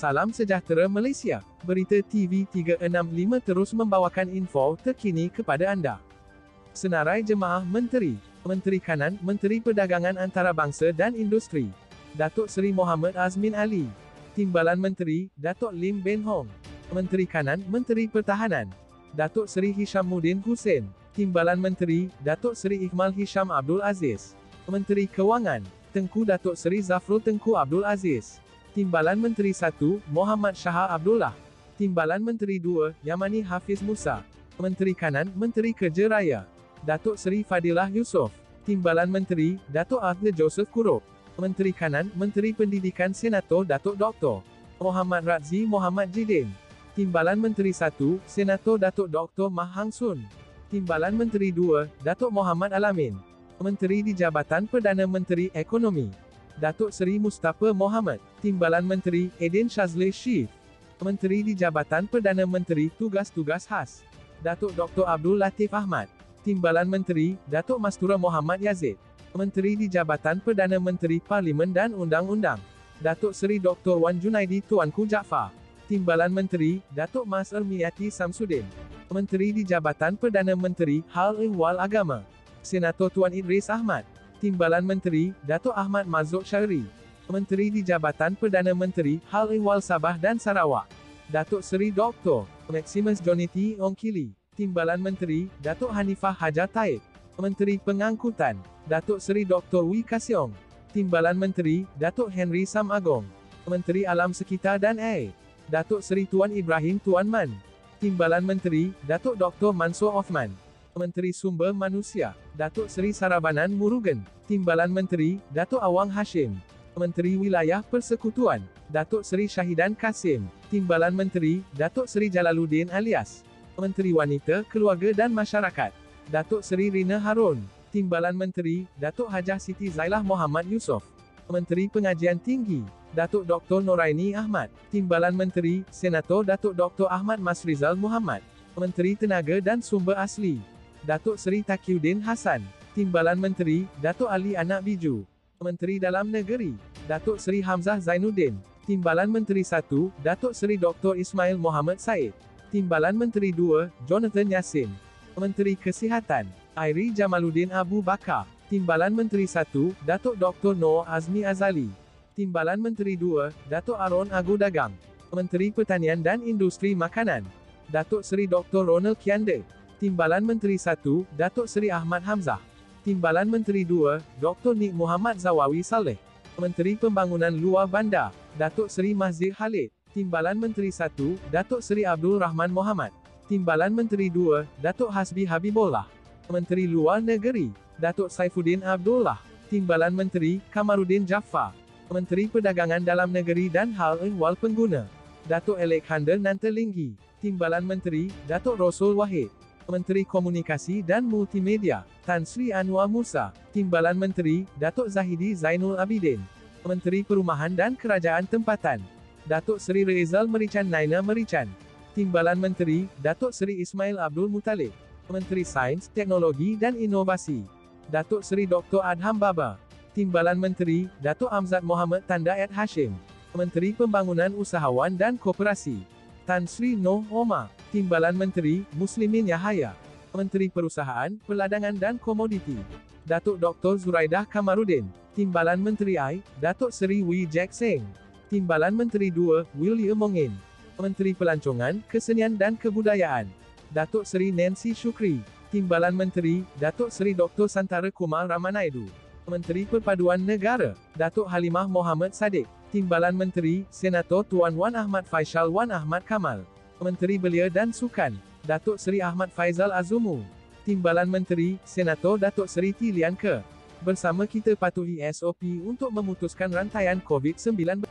Salam sejahtera Malaysia. Berita TV 365 terus membawakan info terkini kepada anda. Senarai Jemaah Menteri, Menteri Kanan, Menteri Perdagangan Antarabangsa dan Industri, Datuk Seri Mohamed Azmin Ali. Timbalan Menteri, Datuk Lim Ben Hong. Menteri Kanan, Menteri Pertahanan, Datuk Seri Hishamuddin Hussein. Timbalan Menteri, Datuk Seri Iqmal Hisham Abdul Aziz. Menteri Kewangan, Tengku Datuk Seri Zafrul Tengku Abdul Aziz. Timbalan Menteri 1, Muhammad Shah Abdullah. Timbalan Menteri 2, Yamani Hafiz Musa. Menteri Kanan, Menteri Kerja Raya, Datuk Seri Fadilah Yusof. Timbalan Menteri, Datuk Arthur Joseph Kurup. Menteri Kanan, Menteri Pendidikan Senator Datuk Dr. Muhammad Razzi Muhammad Jidin. Timbalan Menteri 1, Senator Datuk Dr. Mah Hang Sun. Timbalan Menteri 2, Datuk Muhammad Alamin. Menteri di Jabatan Perdana Menteri Ekonomi, Datuk Seri Mustafa Mohamad. Timbalan Menteri, Edin Shazli Shif. Menteri di Jabatan Perdana Menteri Tugas-Tugas Khas, Datuk Dr. Abdul Latif Ahmad. Timbalan Menteri, Datuk Mastura Muhammad Yazid. Menteri di Jabatan Perdana Menteri Parlimen dan Undang-Undang, Datuk Seri Dr. Wan Junaidi Tuanku Jaafar. Timbalan Menteri, Datuk Mas Ermiati Samsudin. Menteri di Jabatan Perdana Menteri Hal Ehwal Agama, Senator Tuan Idris Ahmad. Timbalan Menteri, Datuk Ahmad Mazuk Syari. Menteri di Jabatan Perdana Menteri Hal Ehwal Sabah dan Sarawak, Datuk Seri Dr. Maximus Jonity Ongkili. Timbalan Menteri, Datuk Hanifah Hajar Taib. Menteri Pengangkutan, Datuk Seri Dr. Wee Kasiong. Timbalan Menteri, Datuk Henry Sam Agong. Menteri Alam Sekitar dan Air, Datuk Seri Tuan Ibrahim Tuan Man. Timbalan Menteri, Datuk Dr. Mansur Othman. Menteri Sumber Manusia, Datuk Seri Sarabanan Murugan. Timbalan Menteri, Datuk Awang Hashim. Menteri Wilayah Persekutuan, Datuk Seri Syahidan Kasim. Timbalan Menteri, Datuk Seri Jalaluddin Alias. Menteri Wanita, Keluarga dan Masyarakat, Datuk Seri Rina Harun. Timbalan Menteri, Datuk Hajah Siti Zailah Muhammad Yusof. Menteri Pengajian Tinggi, Datuk Dr. Noraini Ahmad. Timbalan Menteri, Senator Datuk Dr. Ahmad Masrizal Muhammad. Menteri Tenaga dan Sumber Asli, Datuk Seri Taqiyuddin Hassan. Timbalan Menteri, Datuk Ali Anak Biju. Menteri Dalam Negeri, Datuk Seri Hamzah Zainuddin. Timbalan Menteri 1, Datuk Seri Dr. Ismail Muhammad Said. Timbalan Menteri 2, Jonathan Yassin. Menteri Kesihatan, Airi Jamaluddin Abu Bakar. Timbalan Menteri 1, Datuk Dr. Noor Azmi Azali. Timbalan Menteri 2, Datuk Aron Agu Dagang. Menteri Pertanian dan Industri Makanan, Datuk Seri Dr. Ronald Kiande. Timbalan Menteri 1, Datuk Seri Ahmad Hamzah. Timbalan Menteri 2, Dr. Nik Muhammad Zawawi Saleh. Menteri Pembangunan Luar Bandar, Datuk Seri Mahzir Khalid. Timbalan Menteri 1, Datuk Seri Abdul Rahman Mohamad. Timbalan Menteri 2, Datuk Hasbi Habibullah. Menteri Luar Negeri, Datuk Saifuddin Abdullah. Timbalan Menteri, Kamaruddin Jaafar. Menteri Perdagangan Dalam Negeri dan Hal Ehwal Pengguna, Datuk Alexander Nantelinggi. Timbalan Menteri, Datuk Rosul Wahid. Menteri Komunikasi dan Multimedia, Tan Sri Anwar Musa. Timbalan Menteri, Datuk Zahidi Zainul Abidin. Menteri Perumahan dan Kerajaan Tempatan, Datuk Seri Rezal Merican Naina Merican. Timbalan Menteri, Datuk Seri Ismail Abdul Muttalib. Menteri Sains, Teknologi dan Inovasi, Datuk Seri Dr. Adham Baba. Timbalan Menteri, Datuk Amzad Mohamad Tanda Ed Hashim. Menteri Pembangunan Usahawan dan Koperasi, Tan Sri Noh Omar. Timbalan Menteri, Muslimin Yahaya. Menteri Perusahaan, Perladangan dan Komoditi, Datuk Dr. Zuraidah Kamaruddin. Timbalan Menteri I, Datuk Seri Wee Jack Seng. Timbalan Menteri 2, William Mongin. Menteri Pelancongan, Kesenian dan Kebudayaan, Datuk Seri Nancy Shukri. Timbalan Menteri, Datuk Seri Dr. Santara Kumar Ramanaidu. Menteri Perpaduan Negara, Datuk Halimah Mohamad Sadiq. Timbalan Menteri, Senator Tuan Wan Ahmad Faisal Wan Ahmad Kamal. Menteri Belia dan Sukan, Datuk Seri Ahmad Faizal Azumu. Timbalan Menteri, Senator Datuk Seri T. Lian Ke. Bersama kita patuhi SOP untuk memutuskan rantaian COVID-19.